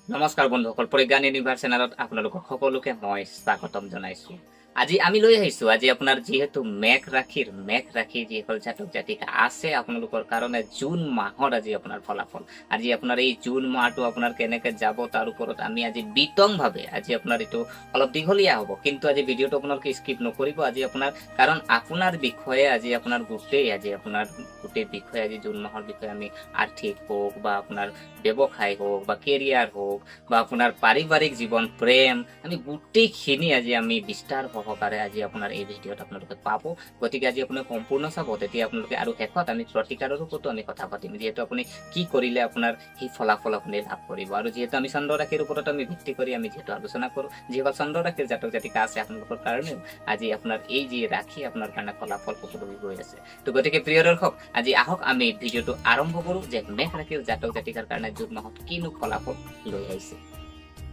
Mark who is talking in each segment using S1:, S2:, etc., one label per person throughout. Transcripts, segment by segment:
S1: নমস্কাৰ বন্ধুসকল, প্ৰজ্ঞান ইউনিভাৰ্ছ চেনেলত আপোনালোকক সকলোকে মই স্বাগতম জনাইছো। আজি আমি লৈ আহিছো আজি আপোনাৰ যিহেতু মেঘ ৰাশি যিসকল জাতক জাতিকা আছে আপোনালোকৰ কাৰণে জুন মাহৰ আজি আপোনাৰ ফলাফল। আজি আপোনাৰ এই জুন মাহটো আপোনাৰ কেনেকে যাব তাৰ ওপৰত আমি আজি বিতংভাৱে আজি আপোনাৰ এইটো অলপ দীঘলীয়া হ'ব, কিন্তু আজি ভিডিঅ'টো আপোনালোকে স্কিপ নকৰিব আজি আপোনাৰ, কাৰণ আপোনাৰ বিষয়ে আজি আপোনাৰ গোটেই বিষয়ে আজি জুন মাহৰ বিষয়ে আমি আৰ্থিক হোক বা আপোনাৰ ব্যৱসায় হোক বা কেৰিয়াৰ হোক বা আপোনাৰ পাৰিবাৰিক জীৱন প্ৰেম আমি গোটেইখিনি আজি আমি বিস্তাৰ সহকাৰে আজি আপোনাৰ এই ভিডিঅ'ত আপোনালোকে পাব। গতিকে আজি আপুনি সম্পূৰ্ণ চাব, তেতিয়া আপোনালোকে আৰু শেষত আমি প্ৰতিকাৰৰ ওপৰতো আমি কথা পাতিম, যিহেতু আপুনি কি কৰিলে আপোনাৰ সেই ফলাফল আপুনি লাভ কৰিব। আৰু যিহেতু আমি চন্দ্ৰ ৰাশিৰ ওপৰত আমি ভিত্তি কৰি আমি যিহেতু আলোচনা কৰোঁ, যিসকল চন্দ্ৰ ৰাশিৰ জাতক জাতিকা আছে আপোনালোকৰ কাৰণেও আজি আপোনাৰ এই যি ৰাশি আপোনাৰ কাৰণে ফলাফল সকলোৱে গৈ আছে। তো গতিকে প্ৰিয় দৰ্শক, আজি আহক আমি ভিডিঅ'টো আৰম্ভ কৰোঁ যে মেঘ ৰাশিৰ জাতক জাতিকাৰ কাৰণে জুন মাহত কিনো ফলাফল লৈ আহিছে।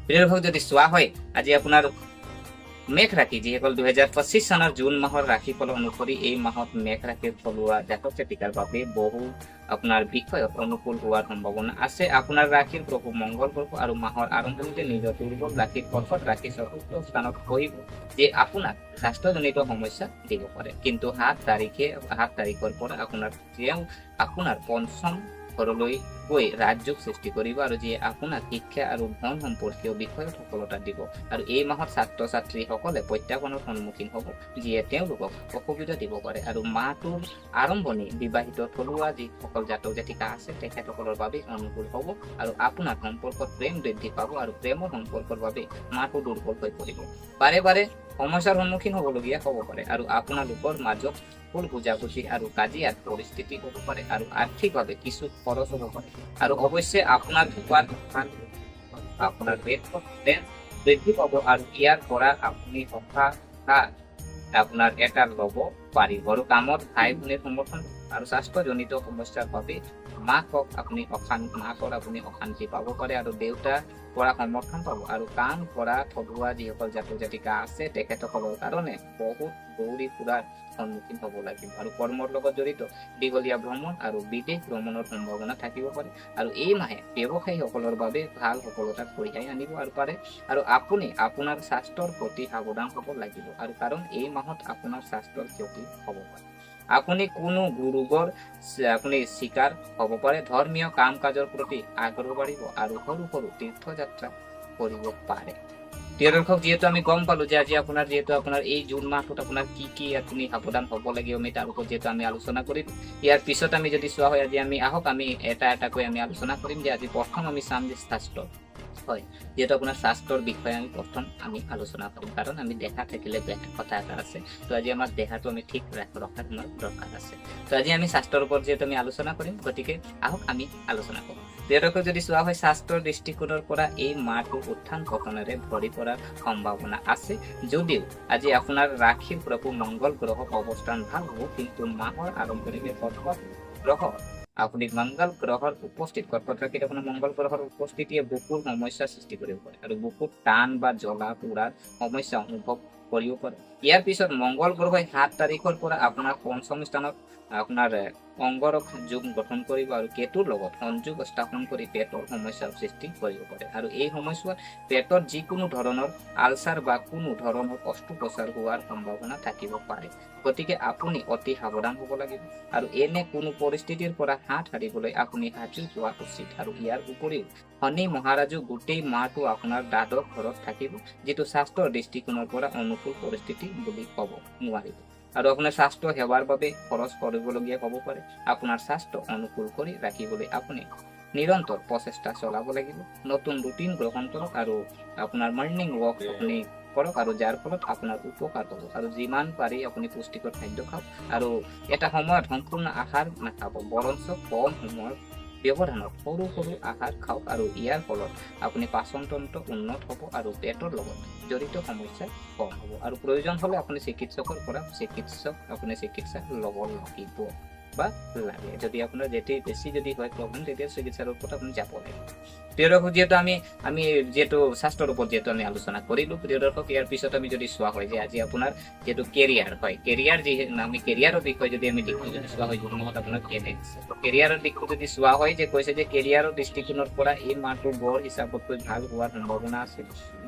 S1: প্ৰিয় দৰ্শক, যদি চোৱা হয় আজি আপোনাৰ মেঘ ৰাশি যিসকল 2025 চনৰ জুন মাহৰ ৰাশিফল অনুসৰি এই মাহত মেঘ ৰাশিৰ ফলোৱা জাতক জাতিকাৰ বাবে বহু আপোনাৰ বিষয়ত অনুকূল হোৱাৰ সম্ভাৱনা আছে। আপোনাৰ ৰাশিৰ প্ৰভু মংগল গ্ৰহ আৰু মাহৰ আৰম্ভণিতে নিজৰ দুৰ্বল ৰাশিৰ কৰ্কট ৰাশি চতুৰ্থ স্থানত বহিব, যে আপোনাক স্বাস্থ্যজনিত সমস্যা দিব পাৰে। কিন্তু 7 তাৰিখৰ পৰা আপোনাৰ পঞ্চম ঘৰলৈ গৈ ৰাজযোগ সৃষ্টি কৰিব, আৰু যিয়ে আপোনাক শিক্ষা আৰু ধন সম্পৰ্কীয় বিষয়ত সফলতা দিব। আৰু এই মাহত ছাত্ৰ ছাত্ৰীসকলে প্ৰত্যাহ্বানৰ সন্মুখীন হ'ব, যিয়ে তেওঁলোকক অসুবিধা দিব পাৰে। আৰু মাহটোৰ আৰম্ভণি বিবাহিত থলুৱা যিসকল জাতক জাতিকা আছে তেখেতসকলৰ বাবে অনুকূল হ'ব, আৰু আপোনাৰ সম্পৰ্কত প্ৰেম বৃদ্ধি পাব, আৰু প্ৰেমৰ সম্পৰ্কৰ বাবে মাহটো দুৰ্বল হৈ পৰিব। বাৰে বাৰে সমস্যাৰ সন্মুখীন হ'বলগীয়া হ'ব পাৰে, আৰু আপোনালোকৰ মাজত ভুল বুজাবুজি আৰু কাজিয়াৰ পৰিস্থিতি হ'ব পাৰে, আৰু আৰ্থিকভাৱে কিছু খৰচ হ'ব পাৰে। আৰু অৱশ্যে আপোনাৰ আপোনাৰ বৃদ্ধি পাব, আৰু ইয়াৰ পৰা আপুনি আপোনাৰ এটা ল'ব পাৰিব। আৰু কামত ভাই ভনীৰ সমৰ্থন আৰু স্বাস্থ্যজনিত সমস্যাৰ বাবে মাকৰ আপুনি অশান্তি পাব পাৰে, আৰু দেউতাৰ পৰা সমৰ্থন পাব। আৰু কাম কৰা থলুৱা যিসকল জাতক জাতিকা আছে তেখেতসকলৰ কাৰণে বহুত দৌৰি ফুৰাৰ সন্মুখীন হ'ব লাগিব। আৰু কৰ্মৰ লগত জড়িত দীঘলীয়া ভ্ৰমণ আৰু বিদেশ ভ্ৰমণৰ সম্ভাৱনা থাকিব পাৰে। আৰু এই মাহে ব্যৱসায়ীসকলৰ বাবে ভাল সফলতা কঢ়িয়াই আনিব পাৰে। আৰু আপুনি আপোনাৰ স্বাস্থ্যৰ প্ৰতি সাৱধান হ'ব লাগিব, আৰু কাৰণ এই মাহত আপোনাৰ স্বাস্থ্যৰ ক্ষতি হ'ব পাৰে। আপুনি কোনো ৰোগৰ চিকাৰ হ'ব পাৰে। ধৰ্মীয় কাম কাজৰ প্ৰতি আগ্ৰহ বাঢ়িব, আৰু সৰু সৰু তীৰ্থযাত্ৰা কৰিব পাৰে। প্ৰিয় দৰ্শক, যিহেতু আমি গম পালো যে আজি আপোনাৰ এই জুন মাহটোত আপোনাৰ কি আপুনি সাৱধান হ'ব লাগিব, আমি তাৰ ওপৰত যিহেতু আমি আলোচনা কৰিম। ইয়াৰ পিছত আমি যদি চোৱা হয় আজি আমি এটা এটাকৈ আমি আলোচনা কৰিম। যে আজি প্ৰথম আমি চাম যে স্বাস্থ্য হয়, যিহেতু আপোনাৰ স্বাস্থ্যৰ বিষয়ে প্ৰথম আমি আলোচনা কৰিম, কাৰণ আমি দেখা থাকিলে বেয়া কথা এটা আছে। তো আজি আমাৰ দেহাটো আমি ঠিক ৰখাৰ আমাৰ দৰকাৰ আছে। তো আজি আমি স্বাস্থ্যৰ ওপৰত যিহেতু আমি আলোচনা কৰিম, গতিকে আহক আমি আলোচনা কৰোঁ। তেওঁলোকে যদি চোৱা হয় স্বাস্থ্যৰ দৃষ্টিকোণৰ পৰা এই মাহটো উত্থান পতনেৰে ভৰি পৰাৰ সম্ভাৱনা আছে। যদিও আজি আপোনাৰ ৰাশিৰ প্ৰভু মংগল গ্ৰহৰ অৱস্থান ভাল হ'ব, কিন্তু মাহৰ আৰম্ভণিতে কৰ্কট মংগল গ্ৰহৰ উপস্থিত কৰ্কট ৰাশিত আপোনাৰ মংগল গ্ৰহৰ উপস্থিতিয়ে বুকুৰ সমস্যা সৃষ্টি কৰিব পাৰে, আৰু বুকুত টান বা জ্বলা পোৰাৰ সমস্যা অনুভৱ কৰিব পাৰে। ইয়াৰ পিছত মংগল গ্ৰহই 7 তাৰিখৰ পৰা আপোনাৰ পঞ্চম স্থানত আপোনাৰ অংগৰক যোগ গঠন কৰিব, আৰু কেতুৰ লগত সংযোগ স্থাপন কৰি পেটৰ সমস্যাৰ সৃষ্টি কৰিব পাৰে। আৰু এই সময়ছোৱাত পেটত যিকোনো ধৰণৰ আলচাৰ বা কোনো ধৰণৰ অস্ত্ৰোপচাৰ হোৱাৰ সম্ভাৱনা থাকিব পাৰে। গতিকে আপুনি অতি সাৱধান হ'ব লাগিব, আৰু এনে কোনো পৰিস্থিতিৰ পৰা হাত সাৰিবলৈ আপুনি সাজু হোৱা উচিত। আৰু ইয়াৰ উপৰিও শনি মহাৰাজো গোটেই মাহটো আপোনাৰ দ্বাদশ ঘৰত থাকিব, যিটো স্বাস্থ্যৰ দৃষ্টিকোণৰ পৰা অনুকূল পৰিস্থিতি বুলি ক'ব নোৱাৰিব। আৰু আপোনাৰ স্বাস্থ্য সেৱাৰ বাবে খৰচ কৰিবলগীয়া হ'ব পাৰে। আপোনাৰ স্বাস্থ্য অনুকূল কৰি ৰাখিবলৈ আপুনি নিৰন্তৰ প্ৰচেষ্টা চলাব লাগিব। নতুন ৰুটিন গ্ৰহণ কৰক, আৰু আপোনাৰ মৰ্ণিং ৱাক আপুনি কৰক, আৰু যাৰ ফলত আপোনাৰ উপকাৰ হ'ব। আৰু যিমান পাৰি আপুনি পুষ্টিকৰ খাদ্য খাওক, আৰু এটা সময়ত সম্পূৰ্ণ আহাৰ নাখাব, বৰঞ্চ কম সময়ৰ ব্যৱধানত সৰু সৰু আহাৰ খাওক। আৰু ইয়াৰ ফলত আপুনি পাচন তন্ত্ৰ উন্নত হ'ব, আৰু পেটৰ লগত জড়িত সমস্যা কম হ'ব। আৰু প্ৰয়োজন হ'লে আপুনি চিকিৎসা ল'ব লাগিব। বা লাগে। যদি আপোনাৰ যেটি বেছি যদি হয় প্ৰব্লেম, তেতিয়া চিকিৎসাৰ ওপৰত আপুনি যাব লাগিব। প্ৰিয় দৰ্শক, যিহেতু আমি যিহেতু স্বাস্থ্যৰ ওপৰত যিহেতু আমি আলোচনা কৰিলোঁ, প্ৰিয় দৰ্শক, ইয়াৰ পিছত আমি যদি চোৱা হয় যে আজি আপোনাৰ যিহেতু কেৰিয়াৰ হয়, কেৰিয়াৰ যিহেতু আমি কেৰিয়াৰৰ বিষয়ে যদি আমি দিশটো যদি চোৱা হয়, জুন মাহত আপোনাৰ কেৰিয়াৰৰ দিশটো যদি চোৱা হয়, যে কৈছে যে কেৰিয়াৰৰ দৃষ্টিকোণৰ পৰা এই মাহটো গড় হিচাপতকৈ ভাল হোৱাৰ সম্ভাৱনা আছে।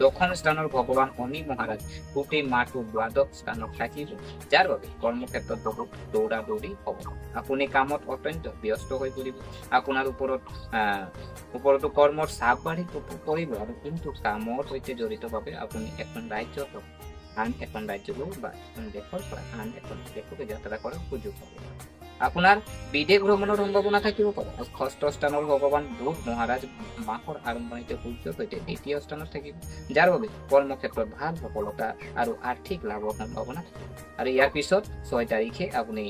S1: দক্ষিণ স্থানৰ ভগৱান শনি মহাৰাজ গোটেই মাহটো দ্বাদশ স্থানত থাকিব, যাৰ বাবে কৰ্মক্ষেত্ৰত বহুত দৌৰা দৌৰি হ'ব। আপুনি কামত অত্যন্ত ব্যস্ত হৈ পৰিব। আপোনাৰ ওপৰতো কৰ্মৰ চাপ বাঢ়ি পৰিব, আৰু কিন্তু কামৰ সৈতে জড়িতভাৱে আপুনি এখন ৰাজ্যত আন এখন ৰাজ্যলৈ বা এখন দেশৰ পৰা আন এখন দেশলৈ যাত্ৰা কৰাৰ সুযোগ পাব। আপোনাৰ বিদেশ ভ্ৰমণৰ সম্ভাৱনা থাকিব পাৰে। ষষ্ঠ স্থানৰ ভগৱান বুধ মহাৰাজ মাহৰ আৰম্ভণিতে সূৰ্যৰ সৈতে দ্বিতীয় স্থানত থাকিব, যাৰ বাবে কৰ্মক্ষেত্ৰত ভাল সফলতা আৰু আৰ্থিক লাভৰ সম্ভাৱনা থাকে। আৰু ইয়াৰ পিছত 6 তাৰিখে আপুনি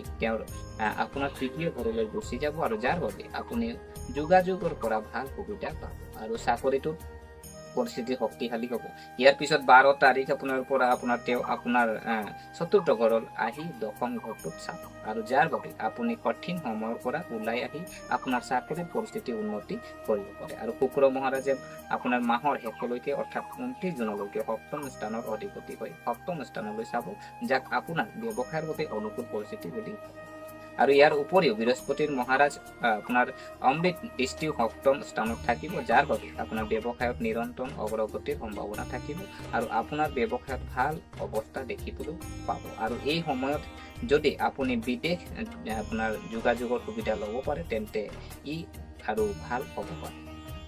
S1: আপোনাৰ তৃতীয় ঘৰলৈ গুচি যাব, আৰু যাৰ বাবে আপুনি যোগাযোগৰ পৰা ভাল সুবিধা পাব আৰু চাকৰিটোত পৰিস্থিতি শক্তিশালী হ'ব। ইয়াৰ পিছত 12 তাৰিখ আপোনাৰ পৰা তেওঁ আপোনাৰ চতুৰ্থ ঘৰত আহি দশম ঘৰটোত চাব, আৰু যাৰ বাবে আপুনি কঠিন সময়ৰ পৰা ওলাই আহি আপোনাৰ চাকৰিৰ পৰিস্থিতি উন্নতি কৰিব পাৰে। আৰু শুক্ৰ মহাৰাজে আপোনাৰ মাহৰ শেষলৈকে অৰ্থাৎ 29 জুনলৈকে সপ্তম স্থানৰ অধিপতি হৈ সপ্তম স্থানলৈ চাব, যাক আপোনাৰ ব্যৱসায়ৰ বাবে অনুকূল পৰিস্থিতি বুলি। আৰু ইয়াৰ উপৰিও বৃহস্পতিৰ মহাৰাজ আপোনাৰ অমৃত দৃষ্টিও সপ্তম স্থানত থাকিব, যাৰ বাবে আপোনাৰ ব্যৱসায়ত নিৰন্তৰ অগ্ৰগতিৰ সম্ভাৱনা থাকিব, আৰু আপোনাৰ ব্যৱসায়ত ভাল অৱস্থা দেখিবলৈ পাব। আৰু এই সময়ত যদি আপুনি বিদেশ আপোনাৰ যোগাযোগৰ সুবিধা ল'ব পাৰে, তেন্তে ই আৰু ভাল হ'ব পাৰে।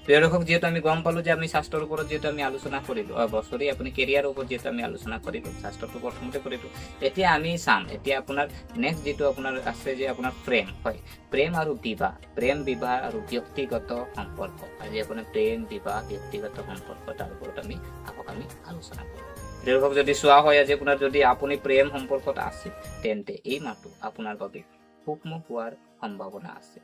S1: প্ৰিয় দৰ্শক, যিহেতু আমি গম পালো যে আমি স্বাস্থ্যৰ ওপৰত যিহেতু আমি আলোচনা কৰিলো, বছৰি আপুনি কেৰিয়াৰৰ ওপৰত যিহেতু আমি আলোচনা কৰিলো, স্বাস্থ্যটো প্ৰথমতে কৰিলো, এতিয়া আমি চাম এতিয়া আপোনাৰ নেক্সট যিটো আপোনাৰ আছে যে আপোনাৰ প্ৰেম হয়, প্ৰেম আৰু বিবাহ আৰু ব্যক্তিগত সম্পৰ্ক। আজি আপোনাৰ প্ৰেম, বিবাহ, ব্যক্তিগত সম্পৰ্ক, তাৰ ওপৰত আমি আলোচনা কৰিম। প্ৰিয় দৰ্শক, যদি চোৱা হয় আজি আপোনাৰ যদি আপুনি প্ৰেম সম্পৰ্কত আছে, তেন্তে এই মাহটো আপোনাৰ বাবে সূক্ষ্ম হোৱাৰ সম্ভাৱনা আছে।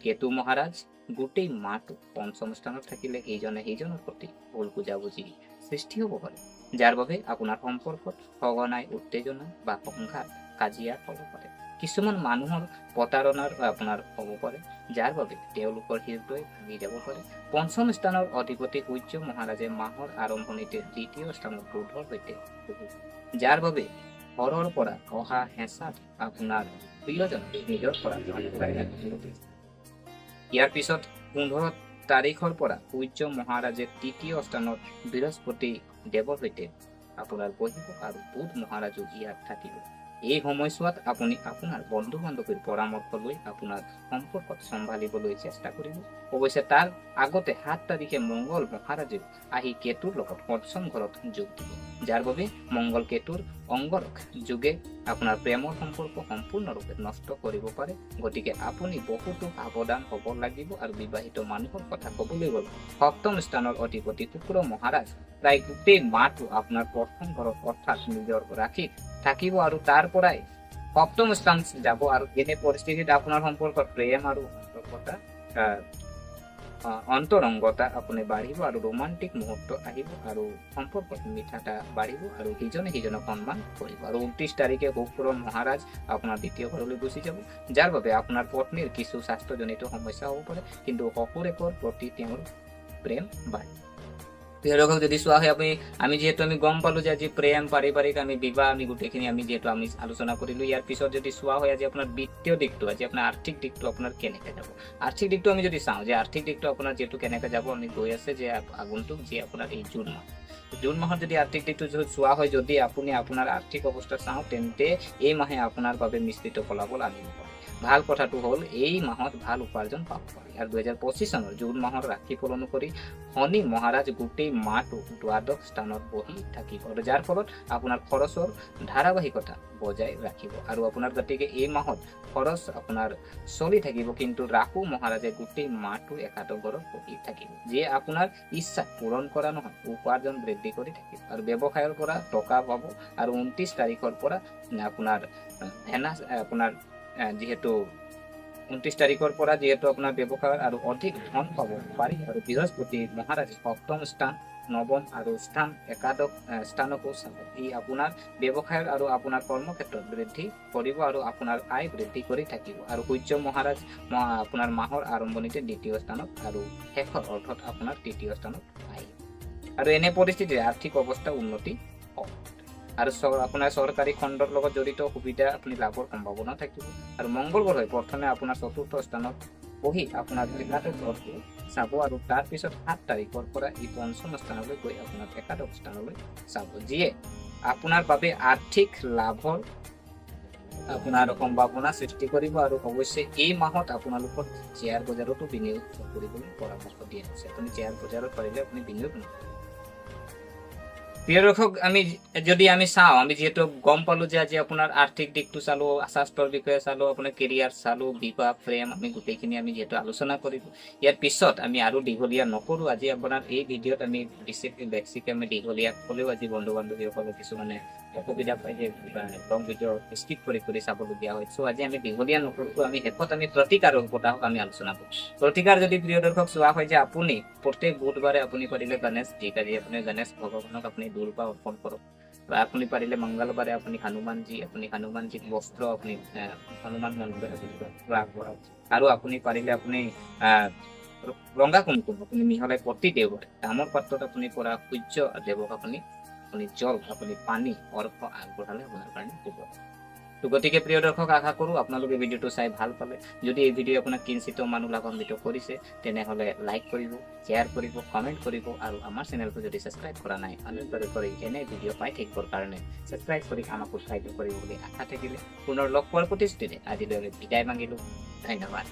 S1: কেতু মহাৰাজ গোটেই মাহটো পঞ্চম স্থানত থাকিলে সিজনৰ প্ৰতি ভুল বুজাবুজি সৃষ্টি হ'ব পাৰে, যাৰ বাবে আপোনাৰ সম্পৰ্কত সঘনাই উত্তেজনা বা সংঘাত কাজিয়া হ'ব পাৰে। কিছুমান মানুহৰ প্ৰতাৰণাৰ আপোনাৰ হ'ব পাৰে, যাৰ বাবে তেওঁলোকৰ হৃদয় ভাঙি যাব পাৰে। পঞ্চম স্থানৰ অধিপতি সূৰ্য মহাৰাজে মাহৰ আৰম্ভণিতে দ্বিতীয় স্থানত বুধৰ সৈতে থাকিব, যাৰ বাবে ঘৰৰ পৰা অহা হেঁচাত আপোনাৰ প্ৰিয়জন নিজৰ পৰা ইয়াৰ পিছত 15 তাৰিখৰ পৰা সূৰ্য মহাৰাজে তৃতীয় স্থানত বৃহস্পতি দেৱৰ সৈতে আপোনাৰ বহিব, আৰু বুধ মহাৰাজো ইয়াত থাকিব। এই সময়ছোৱাত আপুনি আপোনাৰ বন্ধু বান্ধৱীৰ পৰামৰ্শ লৈ আপোনাৰ সম্পৰ্কত চম্ভালিবলৈ চেষ্টা কৰিব। অৱশ্যে তাৰ আগতে 7 তাৰিখে মংগল মহাৰাজে আহি কেতুৰ লগত পঞ্চম ঘৰত যোগ দিব, যাৰ বাবে মংগল কেতুৰ অংগৰক যোগে আপোনাৰ প্ৰেমৰ সম্পৰ্ক সম্পূৰ্ণৰূপে নষ্ট কৰিব পাৰে। গতিকে আপুনি বহুতো সাৱধান হ'ব লাগিব। আৰু বিবাহিত মানুহৰ কথা ক'বলৈ গ'লে সপ্তম স্থানৰ অধিপতি শুক্ৰ মহাৰাজ প্ৰায় গোটেই মাহটো আপোনাৰ প্ৰথম ঘৰত অৰ্থাৎ নিজৰ ৰাশিত থাকিব, আৰু তাৰ পৰাই সপ্তম স্থান যাব। আৰু এনে পৰিস্থিতিত আপোনাৰ সম্পৰ্কত প্ৰেম আৰু অন্তৰংগতা আপুনি বাঢ়িব, আৰু ৰোমান্টিক মুহূৰ্ত আহিব, আৰু সম্পৰ্কত মিঠাটা বাঢ়িব, আৰু সিজনে সিজনক সন্মান কৰিব। আৰু 29 তাৰিখে শুক্ৰ মহাৰাজ আপোনাৰ দ্বিতীয় ঘৰলৈ গুচি যাব, যাৰ বাবে আপোনাৰ পত্নীৰ কিছু স্বাস্থ্যজনিত সমস্যা হ'ব পাৰে, কিন্তু শহুৰেকৰ প্ৰতি তেওঁৰ প্ৰেম বাঢ়ে। প্ৰিয় দৰ্শক, যদি চোৱা হয় আমি যিহেতু আমি গম পালো যে আজি প্ৰেম, পাৰিবাৰিক, বিবাহ গোটেইখিনি যিহেতু আমি আলোচনা কৰিলো। ইয়াৰ পিছত যদি চোৱা হয় আজি আপোনাৰ বিত্তীয় দিশটো, আজি আপোনাৰ আৰ্থিক দিশটো আপোনাৰ কেনেকে যাব। আৰ্থিক দিশটো আমি যদি চাওঁ যে আৰ্থিক দিশটো আপোনাৰ যিহেতু কেনেকে যাব, আমি গৈ আছে যে আগন্তুক যে আপোনাৰ এই জুন মাহত যদি আৰ্থিক দিশটো চোৱা হয়, যদি আপুনি আপোনাৰ আৰ্থিক অৱস্থা চাওঁ, তেন্তে এই মাহে আপোনাৰ বাবে মিশ্ৰিত ফলাফল আনিব পাৰে। ভাল কথাটো হ'ল এই মাহত ভাল উপাৰ্জন পাব পাৰে। আৰু 2025 চনৰ জুন মাহৰ ৰাশিফল অনুসৰি শনি মহাৰাজ গোটেই মাহটো দ্বাদশ স্থানত বহি থাকিব, আৰু যাৰ ফলত আপোনাৰ খৰচৰ ধাৰাবাহিকতা বজাই ৰাখিব। আৰু আপোনাৰ গতিকে এই মাহত খৰচ আপোনাৰ চলি থাকিব, কিন্তু ৰাহু মহাৰাজে গোটেই মাহটো একাদশ ঘৰত বহি থাকিব, যিয়ে আপোনাৰ ইচ্ছা পূৰণ কৰা নহয়, উপাৰ্জন বৃদ্ধি কৰি থাকিব। আৰু ব্যৱসায়ৰ পৰা টকা পাব। আৰু 29 তাৰিখৰ পৰা আপোনাৰ যিহেতু 29 তাৰিখৰ পৰা যিহেতু আপোনাৰ ব্যৱসায় আৰু অধিক ধন পাব পাৰি। আৰু বৃহস্পতি মহাৰাজ সপ্তম স্থান নৱম আৰু একাদশ স্থানকো চাব। ই আপোনাৰ ব্যৱসায় আৰু আপোনাৰ কৰ্মক্ষেত্ৰত বৃদ্ধি কৰিব আৰু আপোনাৰ আয় বৃদ্ধি কৰি থাকিব। আৰু সূৰ্য মহাৰাজ আপোনাৰ মাহৰ আৰম্ভণিতে দ্বিতীয় স্থানত আৰু শেষৰ অৰ্থত আপোনাৰ তৃতীয় স্থানত আহিব। আৰু এনে পৰিস্থিতিত আৰ্থিক অৱস্থা উন্নতি হ'ব। আৰু আপোনাৰ চৰকাৰী খণ্ডৰ লগত জড়িত সুবিধা আপুনি লাভৰ সম্ভাৱনা থাকিব। আৰু মংগল গ্ৰহে প্ৰথমে আপোনাৰ চতুৰ্থ স্থানত বহি আপোনাৰ একাদশ ঘৰটো চাব আৰু তাৰপিছত 7 তাৰিখৰ পৰা ই পঞ্চম স্থানলৈ গৈ আপোনাৰ একাদশ স্থানলৈ চাব, যিয়ে আপোনাৰ বাবে আৰ্থিক লাভৰ আপোনাৰ সম্ভাৱনা সৃষ্টি কৰিব। আৰু অৱশ্যে এই মাহত আপোনালোকৰ শ্বেয়াৰ বজাৰতো বিনিয়োগ কৰিবলৈ পৰামৰ্শ দিয়া হৈছে। আপুনি শ্বেয়াৰ বজাৰত পাৰিলে আপুনি বিনিয়োগ নকৰিব। প্ৰিয় দৰ্শক, যদি আমি চাওঁ, আমি যিহেতু গম পালো যে আজি আপোনাৰ আৰ্থিক দিশটো চালো, স্বাস্থ্যৰ বিষয়ে চালো, আপোনাৰ কেৰিয়াৰ চালো, বিবাহ প্ৰেম, আমি গোটেইখিনি আমি যিহেতু আলোচনা কৰিলো। ইয়াৰ পিছত আমি আৰু দীঘলীয়া নকৰো। আজি আপোনাৰ এই ভিডিঅ'ত আমি বেছিকে আমি দীঘলীয়া হ'লেও আজি বন্ধু বান্ধৱীসকলে কিছুমানে অসুবিধা পাই যে লং ভিডিঅ' স্কিপ কৰি চাবলগীয়া হয়। চ' আজি আমি দীঘলীয়া নকৰো। আমি শেষত আমি প্ৰতিকাৰৰ কথাও আমি আলোচনা কৰো। প্ৰতিকাৰ যদি প্ৰিয় দৰ্শক চোৱা হয় যে আপুনি প্ৰত্যেক বুধবাৰে আপুনি পাৰিলে গণেশ ভগৱানক আপুনি দুৰ্বা অৰ্পণ কৰক। বা আপুনি পাৰিলে মংগলবাৰে আপুনি হনুমানজীক বস্ত্ৰ আপুনি হনুমান মন্দিৰ কৰক। আৰু আপুনি পাৰিলে আপুনি ৰঙা কুমকুম আপুনি মিহলাই প্ৰতি দেওবাৰে তামৰ পাত্ৰত আপুনি পৰা সূৰ্য দেৱক আপুনি জল, আপুনি পানী অৰ্ঘ আগবঢ়ালে আপোনাৰ কাৰণে দিব। তো গতিকে প্ৰিয় দৰ্শক, আশা কৰোঁ আপোনালোকে ভিডিঅ'টো চাই ভাল পালে। যদি এই ভিডিঅ' আপোনাক কিঞ্চিত মানুহ লাভান্বিত কৰিছে তেনেহ'লে লাইক কৰিব, শ্বেয়াৰ কৰিব, কমেণ্ট কৰিব আৰু আমাৰ চেনেলটো যদি ছাবস্ক্ৰাইব কৰা নাই অনুগ্ৰহ কৰি এনে ভিডিঅ' পাই থাকিবৰ কাৰণে ছাবস্ক্ৰাইব কৰি আমাক উৎসাহিত কৰিব বুলি আশা থাকিলে পুনৰ লগ পোৱাৰ প্ৰতিশ্ৰুতিৰে আজিলৈ বিদায় মাগিলোঁ। ধন্যবাদ।